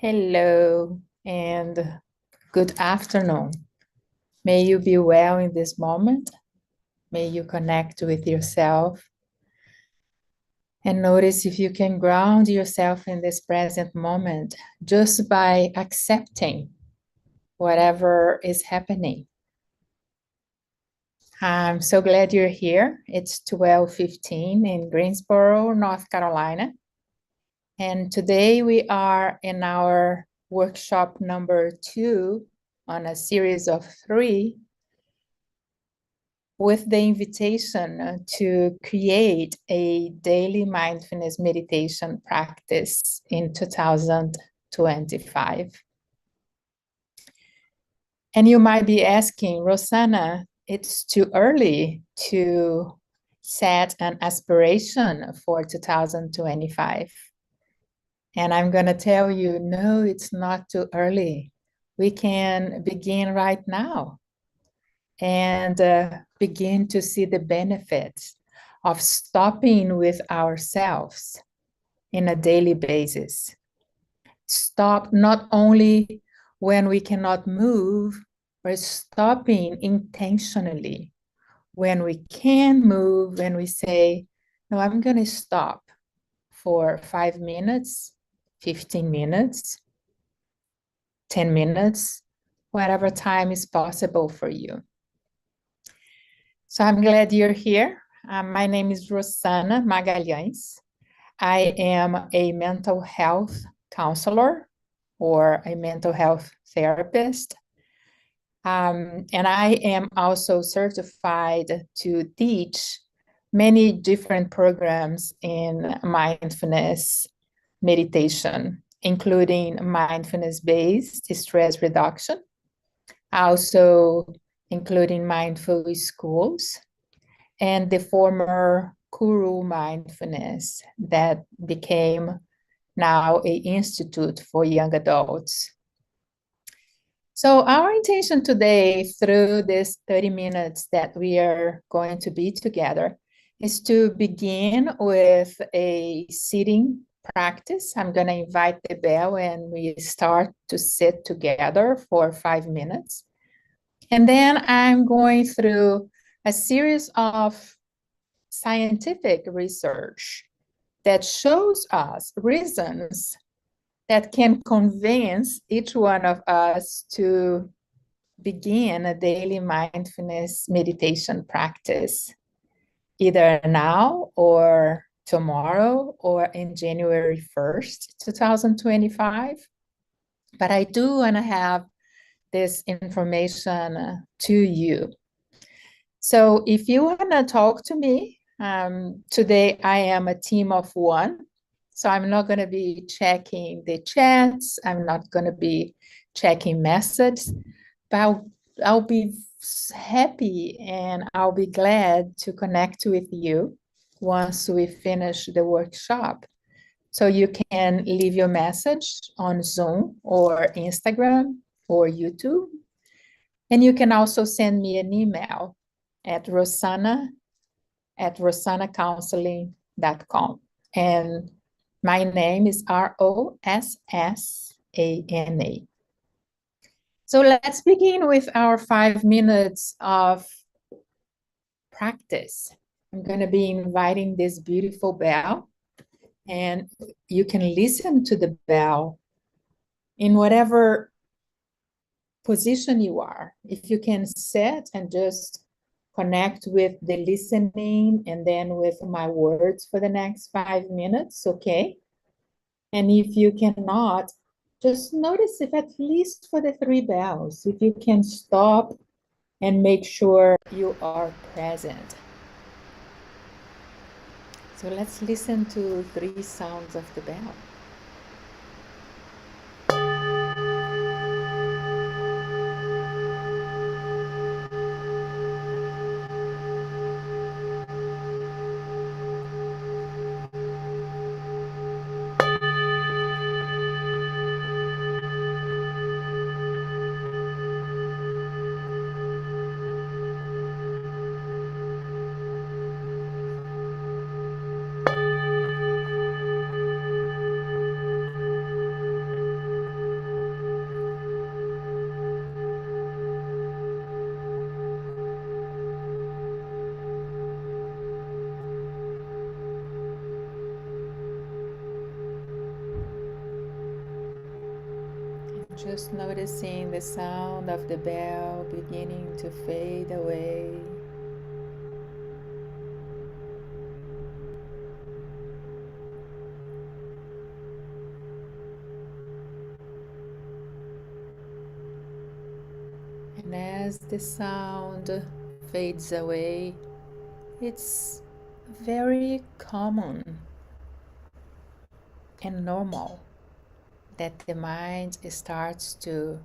Hello and good afternoon. May you be well in this moment. May you connect with yourself and notice if you can ground yourself in this present moment just by accepting whatever is happening. I'm so glad you're here. It's 12:15 in Greensboro, North Carolina. And today we are in our workshop number 2 on a series of 3 with the invitation to create a daily mindfulness meditation practice in 2025. And you might be asking, Rosanna, it's too early to set an aspiration for 2025. And I'm going to tell you, no, it's not too early. We can begin right now and begin to see the benefits of stopping with ourselves in a daily basis. Stop not only when we cannot move, but stopping intentionally when we can move, when we say, no, I'm going to stop for 5 minutes, 15 minutes, 10 minutes, whatever time is possible for you. So I'm glad you're here. My name is Rosanna Magalhães. I am a mental health counselor or a mental health therapist. And I am also certified to teach many different programs in mindfulness meditation, including mindfulness-based stress reduction, also including mindful schools, and the former Kuru Mindfulness that became now an institute for young adults. So our intention today, through this 30 minutes that we are going to be together, is to begin with a sitting practice. I'm going to invite the bell and we start to sit together for 5 minutes. And then I'm going through a series of scientific research that shows us reasons that can convince each one of us to begin a daily mindfulness meditation practice, either now or tomorrow or in January 1st, 2025. But I do want to have this information to you. So if you want to talk to me, today I am a team of 1. So I'm not going to be checking the chats. I'm not going to be checking messages, but I'll be happy and I'll be glad to connect with you once we finish the workshop. So you can leave your message on Zoom or Instagram or YouTube. And you can also send me an email at rosanna@rosannacounseling.com. And my name is Rossana. So let's begin with our 5 minutes of practice. I'm going to be inviting this beautiful bell, and you can listen to the bell in whatever position you are. If you can sit and just connect with the listening and then with my words for the next 5 minutes, okay? And if you cannot, just notice if at least for the 3 bells, if you can stop and make sure you are present. So let's listen to 3 sounds of the bell. Just noticing the sound of the bell beginning to fade away. And as the sound fades away, it's very common and normal that the mind starts to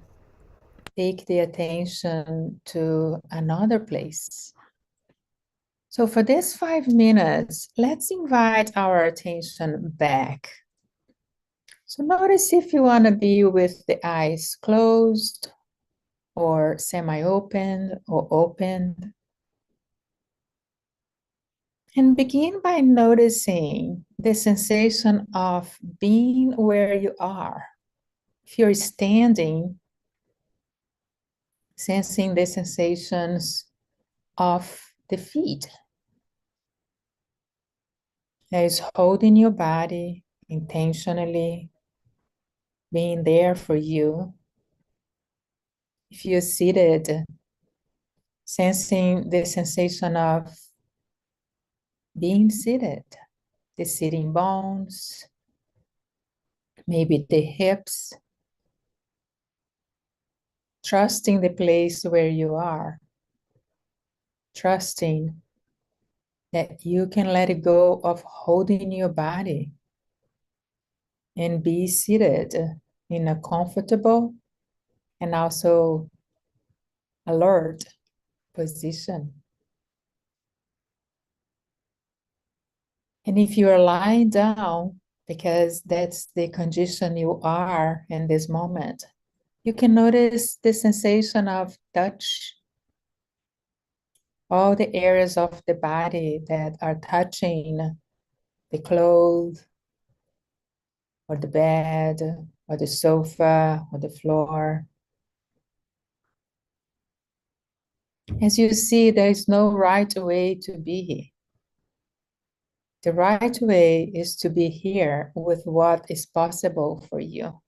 take the attention to another place. So for this 5 minutes, let's invite our attention back. So notice if you want to be with the eyes closed or semi-open or open. And begin by noticing the sensation of being where you are. If you're standing, sensing the sensations of the feet. That is holding your body intentionally, being there for you. If you're seated, sensing the sensation of being seated, the sitting bones, maybe the hips, trusting the place where you are, trusting that you can let it go of holding your body and be seated in a comfortable and also alert position. And if you are lying down, because that's the condition you are in this moment, you can notice the sensation of touch, all the areas of the body that are touching the clothes or the bed or the sofa or the floor. As you see, there is no right way to be. The right way is to be here with what is possible for you.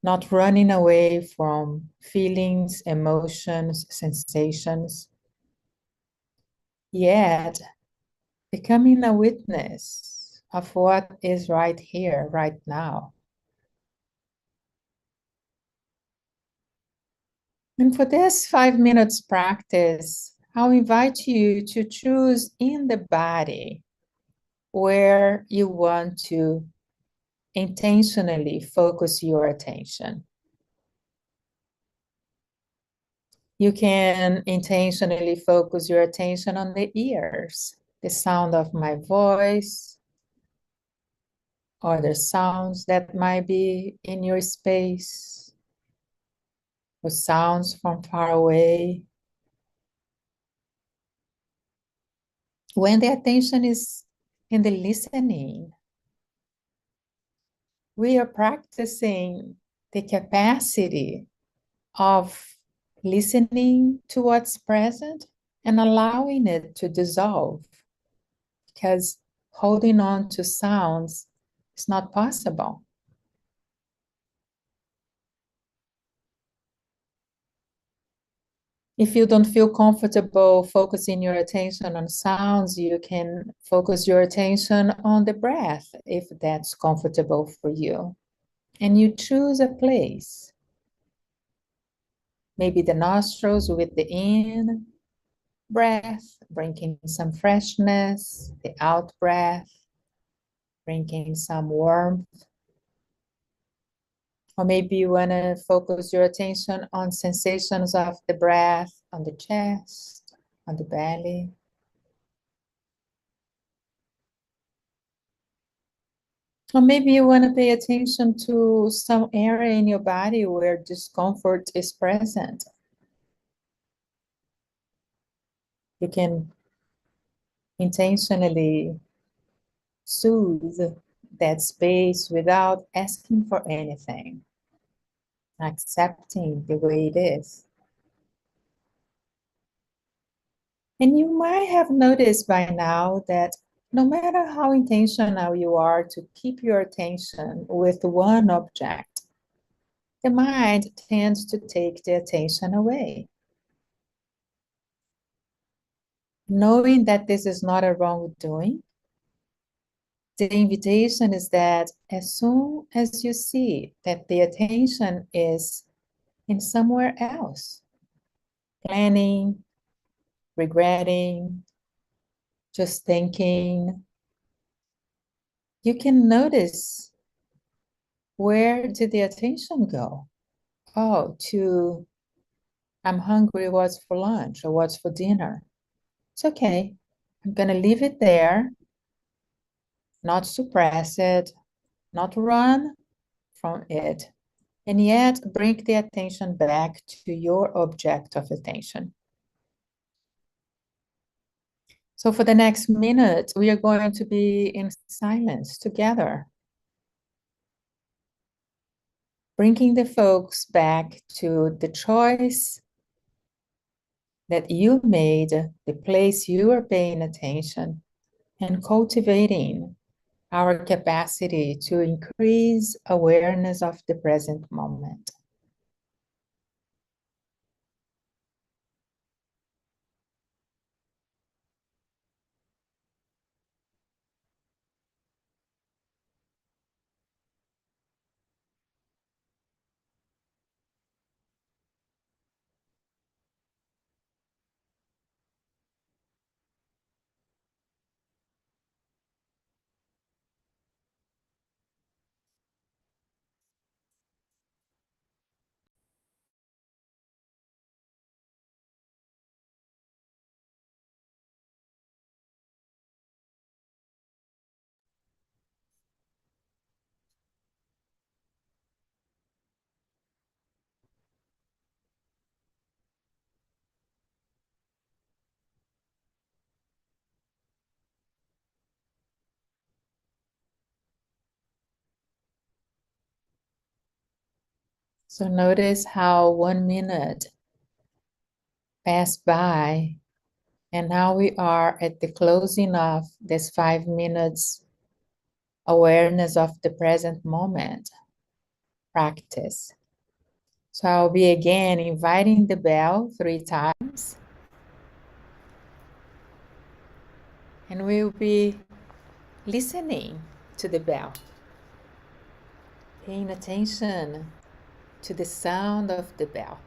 Not running away from feelings, emotions, sensations, yet becoming a witness of what is right here, right now. And for this 5 minutes practice, I'll invite you to choose in the body where you want to intentionally focus your attention. You can intentionally focus your attention on the ears, the sound of my voice, or the sounds that might be in your space, or sounds from far away. When the attention is in the listening, we are practicing the capacity of listening to what's present and allowing it to dissolve, because holding on to sounds is not possible. If you don't feel comfortable focusing your attention on sounds, you can focus your attention on the breath if that's comfortable for you. And you choose a place, maybe the nostrils with the in breath, bringing some freshness, the out breath, bringing some warmth. Or maybe you want to focus your attention on sensations of the breath on the chest, on the belly. Or maybe you want to pay attention to some area in your body where discomfort is present. You can intentionally soothe that space without asking for anything, accepting the way it is. And you might have noticed by now that no matter how intentional you are to keep your attention with one object, the mind tends to take the attention away. Knowing that this is not a wrongdoing, the invitation is that as soon as you see that the attention is in somewhere else, planning, regretting, just thinking, you can notice, where did the attention go? Oh, to I'm hungry, what's for lunch or what's for dinner? It's okay. I'm going to leave it there, not suppress it, not run from it, and yet bring the attention back to your object of attention. So for the next minute, we are going to be in silence together, bringing the focus back to the choice that you made, the place you are paying attention, and cultivating our capacity to increase awareness of the present moment. So notice how 1 minute passed by, and now we are at the closing of this 5 minutes awareness of the present moment practice. So I'll be again inviting the bell 3 times, and we'll be listening to the bell, paying attention to the sound of the bell.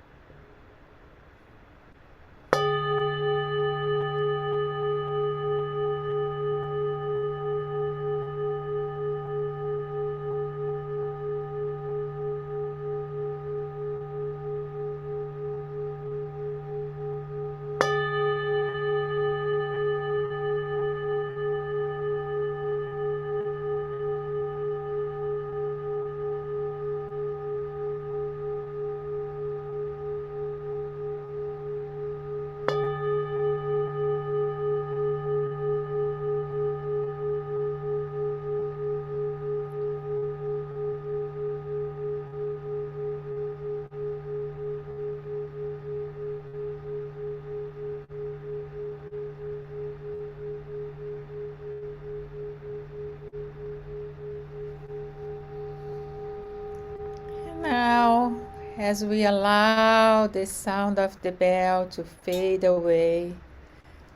Now, as we allow the sound of the bell to fade away,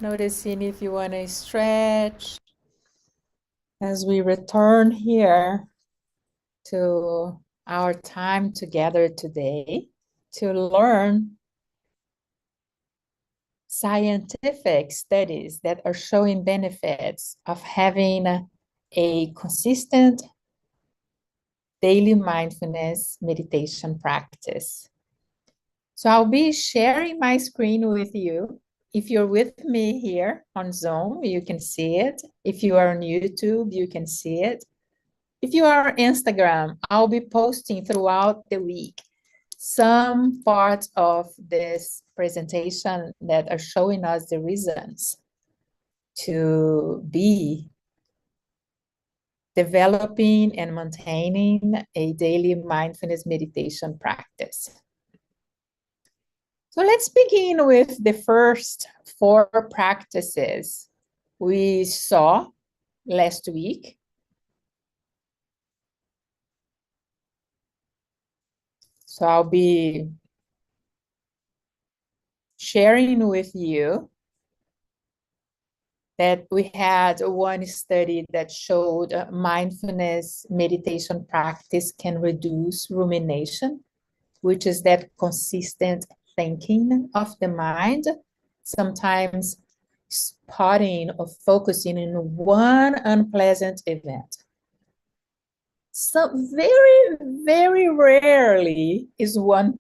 noticing if you want to stretch as we return here to our time together today to learn scientific studies that are showing benefits of having a consistent daily mindfulness meditation practice. So I'll be sharing my screen with you. If you're with me here on Zoom, you can see it. If you are on YouTube, you can see it. If you are on Instagram, I'll be posting throughout the week some parts of this presentation that are showing us the reasons to be developing and maintaining a daily mindfulness meditation practice. So let's begin with the first 4 practices we saw last week. So I'll be sharing with you that we had one study that showed mindfulness meditation practice can reduce rumination, which is that consistent thinking of the mind, sometimes spotting or focusing in one unpleasant event. So very, very rarely is one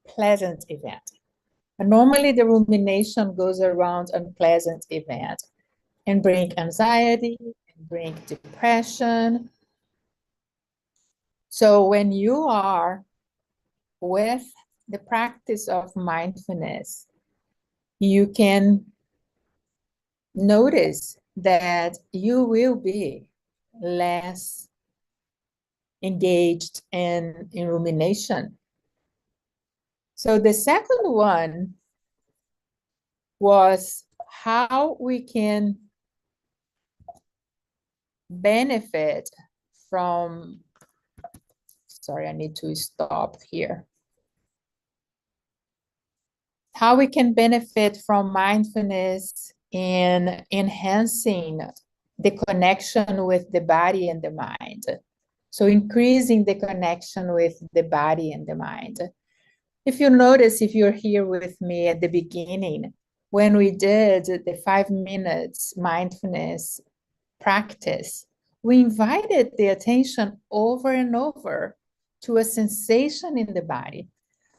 pleasant event. And normally the rumination goes around unpleasant events and bring anxiety, and bring depression. So when you are with the practice of mindfulness, you can notice that you will be less engaged in rumination. So the second one was how we can benefit from, sorry, I need to stop here. How we can benefit from mindfulness in enhancing the connection with the body and the mind. So increasing the connection with the body and the mind. If you notice, if you're here with me at the beginning, when we did the 5 minutes mindfulness practice, we invited the attention over and over to a sensation in the body.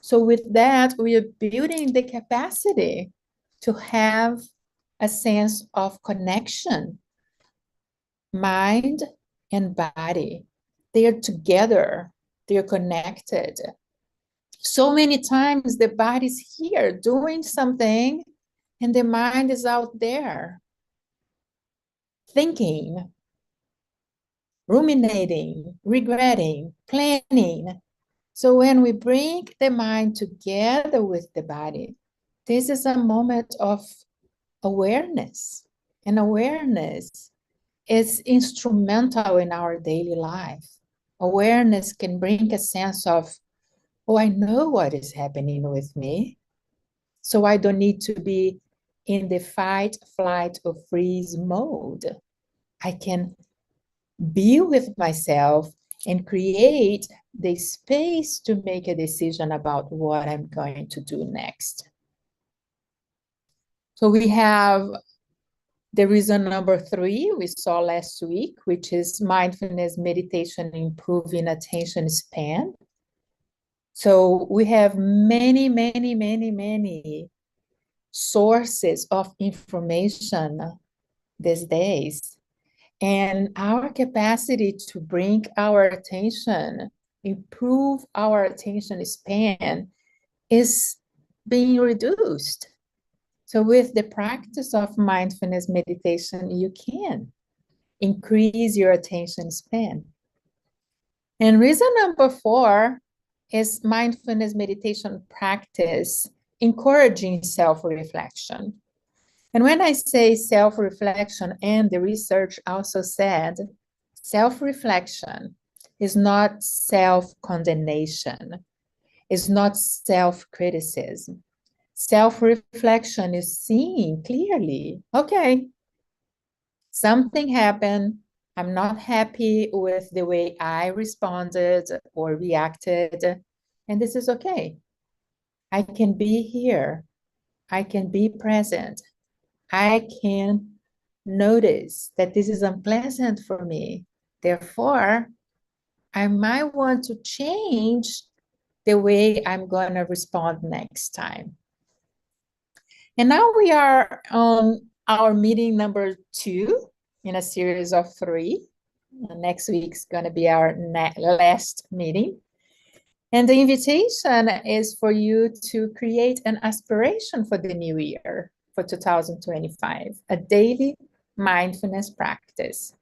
So with that, we are building the capacity to have a sense of connection. Mind and body, they are together, they're connected. So many times the body's here doing something and the mind is out there thinking, ruminating, regretting, planning. So when we bring the mind together with the body, this is a moment of awareness. And awareness is instrumental in our daily life. Awareness can bring a sense of, oh, I know what is happening with me. So I don't need to be in the fight, flight, or freeze mode. I can be with myself and create the space to make a decision about what I'm going to do next. So we have the reason number 3 we saw last week, which is mindfulness meditation improving attention span. So we have many, many, many, many sources of information these days. And our capacity to bring our attention, improve our attention span is being reduced. So with the practice of mindfulness meditation, you can increase your attention span. And reason number 4 is mindfulness meditation practice encouraging self-reflection. And when I say self-reflection, and the research also said, self-reflection is not self-condemnation, is not self-criticism. Self-reflection is seeing clearly, okay, something happened, I'm not happy with the way I responded or reacted, and this is okay. I can be here, I can be present, I can notice that this is unpleasant for me. Therefore, I might want to change the way I'm going to respond next time. And now we are on our meeting number 2 in a series of 3. Next week's going to be our last meeting. And the invitation is for you to create an aspiration for the new year, for 2025, a daily mindfulness practice.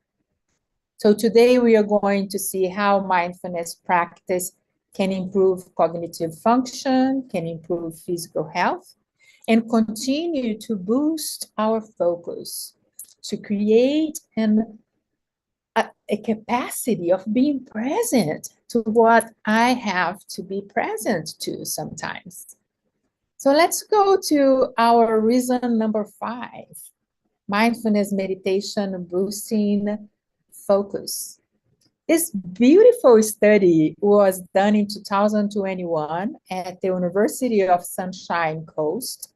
So today we are going to see how mindfulness practice can improve cognitive function, can improve physical health, and continue to boost our focus, to create a capacity of being present, to what I have to be present to sometimes. So let's go to our reason number 5, mindfulness meditation boosting focus. This beautiful study was done in 2021 at the University of Sunshine Coast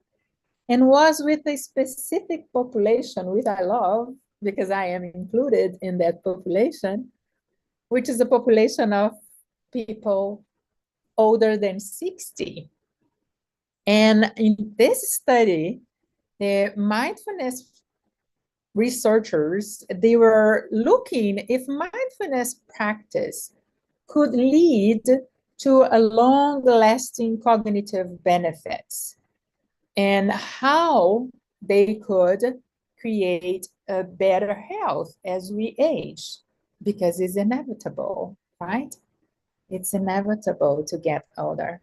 and was with a specific population, which I love because I am included in that population, which is a population of people older than 60. And in this study, the mindfulness researchers, they were looking if mindfulness practice could lead to a long-lasting cognitive benefits and how they could create a better health as we age, because it's inevitable, right? It's inevitable to get older.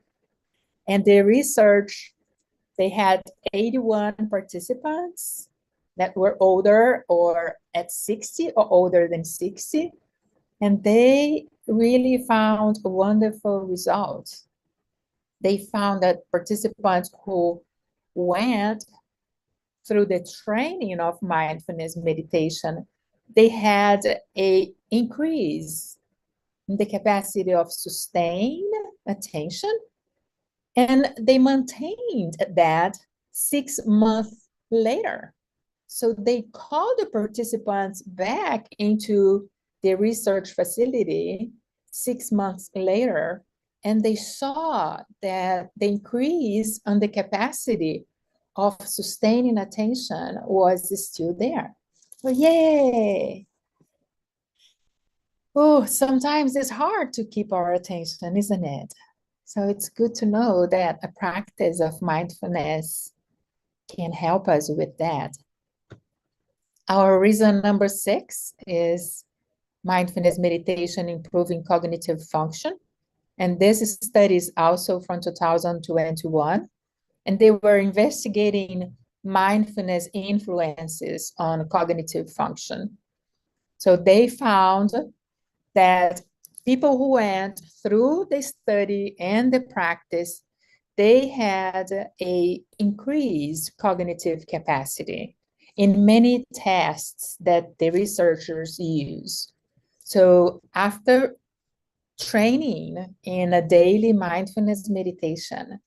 And the research, they had 81 participants that were older or at 60 or older than 60. And they really found wonderful results. They found that participants who went through the training of mindfulness meditation, they had an increase in the capacity of sustain attention, and they maintained that 6 months later. So they called the participants back into the research facility 6 months later, and they saw that the increase on the capacity of sustaining attention was still there. So yay! Oh, sometimes it's hard to keep our attention, isn't it? So it's good to know that a practice of mindfulness can help us with that. Our reason number 6 is mindfulness meditation improving cognitive function. And this study is also from 2021. And they were investigating mindfulness influences on cognitive function. So they found that people who went through the study and the practice, they had a increased cognitive capacity in many tests that the researchers use. So after training in a daily mindfulness meditation,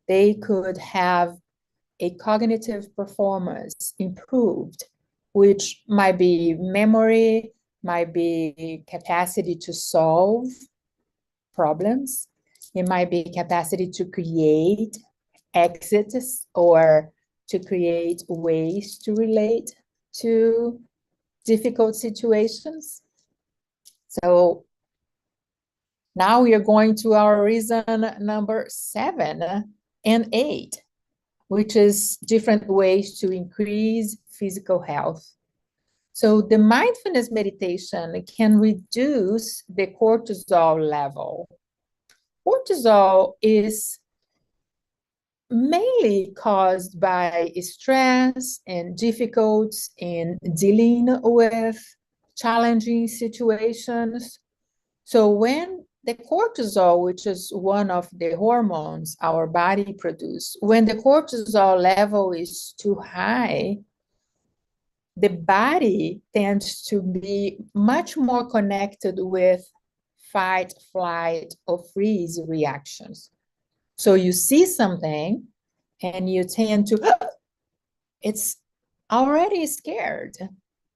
they could have a cognitive performance improved, which might be memory, might be capacity to solve problems. It might be capacity to create exits or to create ways to relate to difficult situations. So now we are going to our reason number 7 and 8, which is different ways to increase physical health. So the mindfulness meditation can reduce the cortisol level. Cortisol is mainly caused by stress and difficulties in dealing with challenging situations. So when the cortisol, which is one of the hormones our body produces, when the cortisol level is too high, the body tends to be much more connected with fight, flight, or freeze reactions. So you see something and you tend to, it's already scared.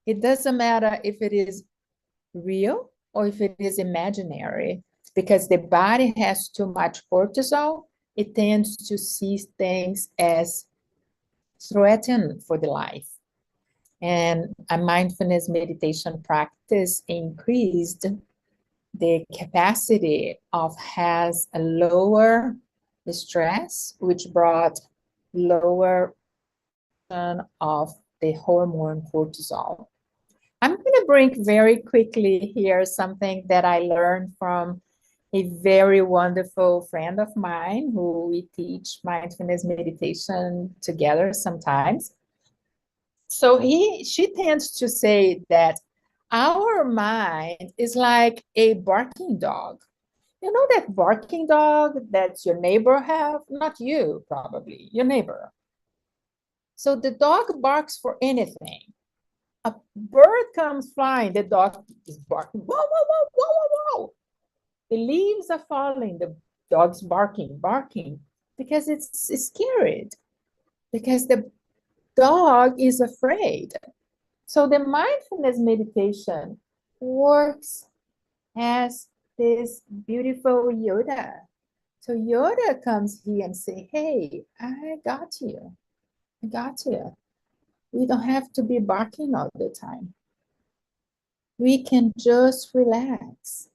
It doesn't matter if it is real or if it is imaginary, because the body has too much cortisol. It tends to see things as threatened for the life. And a mindfulness meditation practice increased the capacity of has a lower stress, which brought lower of the hormone cortisol. I'm going to bring very quickly here something that I learned from a very wonderful friend of mine who we teach mindfulness meditation together sometimes. So she tends to say that our mind is like a barking dog. You know that barking dog that your neighbor have? Not you, probably, your neighbor. So the dog barks for anything. A bird comes flying, the dog is barking. Whoa, whoa, whoa, whoa, whoa, whoa. The leaves are falling, the dog's barking, barking, because it's scared, because the dog is afraid. So the mindfulness meditation works as this beautiful Yoda. So Yoda comes here and say, hey, I got you. I got you. We don't have to be barking all the time. We can just relax.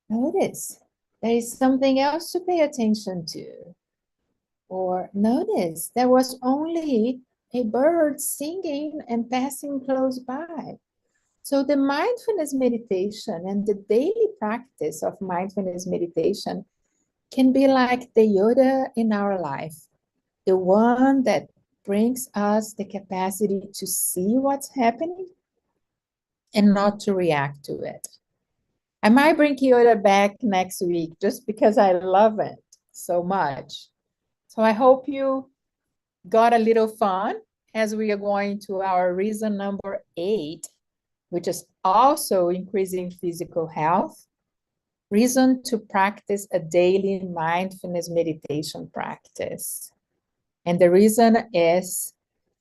Notice there is something else to pay attention to. Or notice there was only a bird singing and passing close by. So the mindfulness meditation and the daily practice of mindfulness meditation can be like the Yoda in our life, the one that brings us the capacity to see what's happening and not to react to it. I might bring Yoda back next week just because I love it so much. So I hope you got a little fun as we are going to our reason number 8, which is also increasing physical health. Reason to practice a daily mindfulness meditation practice. And the reason is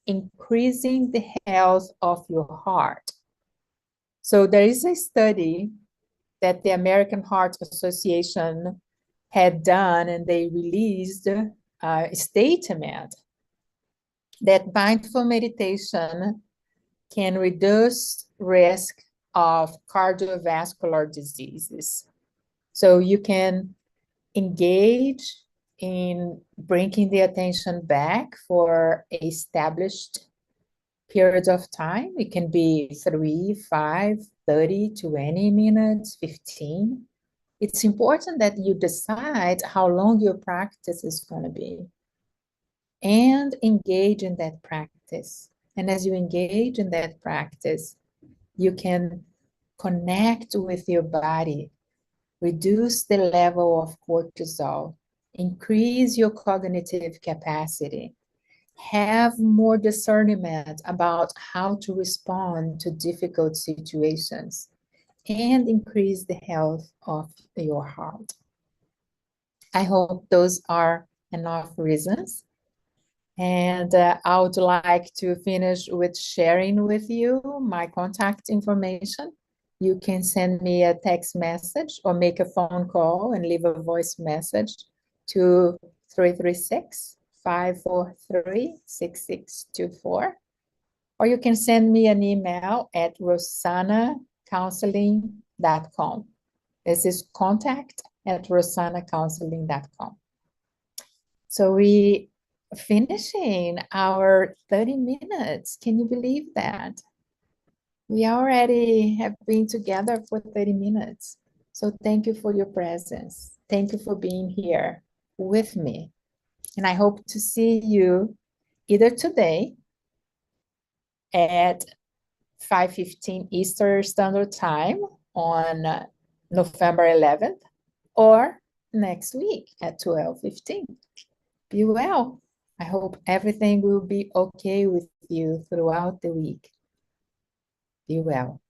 increasing the health of your heart. So there is a study that the American Heart Association had done, and they released a statement that mindful meditation can reduce risk of cardiovascular diseases. So you can engage in bringing the attention back for established periods of time. It can be 3, 5, 30, 20 minutes, 15. It's important that you decide how long your practice is going to be and engage in that practice. And as you engage in that practice, you can connect with your body, reduce the level of cortisol, increase your cognitive capacity, have more discernment about how to respond to difficult situations, and increase the health of your heart. I hope those are enough reasons. And I would like to finish with sharing with you my contact information. You can send me a text message or make a phone call and leave a voice message to 336-543-6624. Or you can send me an email at rosanacounseling.com. This is contact@rosanacounseling.com. So we finishing our 30 minutes. Can you believe that? We already have been together for 30 minutes. So thank you for your presence. Thank you for being here with me. And I hope to see you either today at 5:15 Eastern Standard Time on November 11th or next week at 12:15. Be well. I hope everything will be okay with you throughout the week. Be well.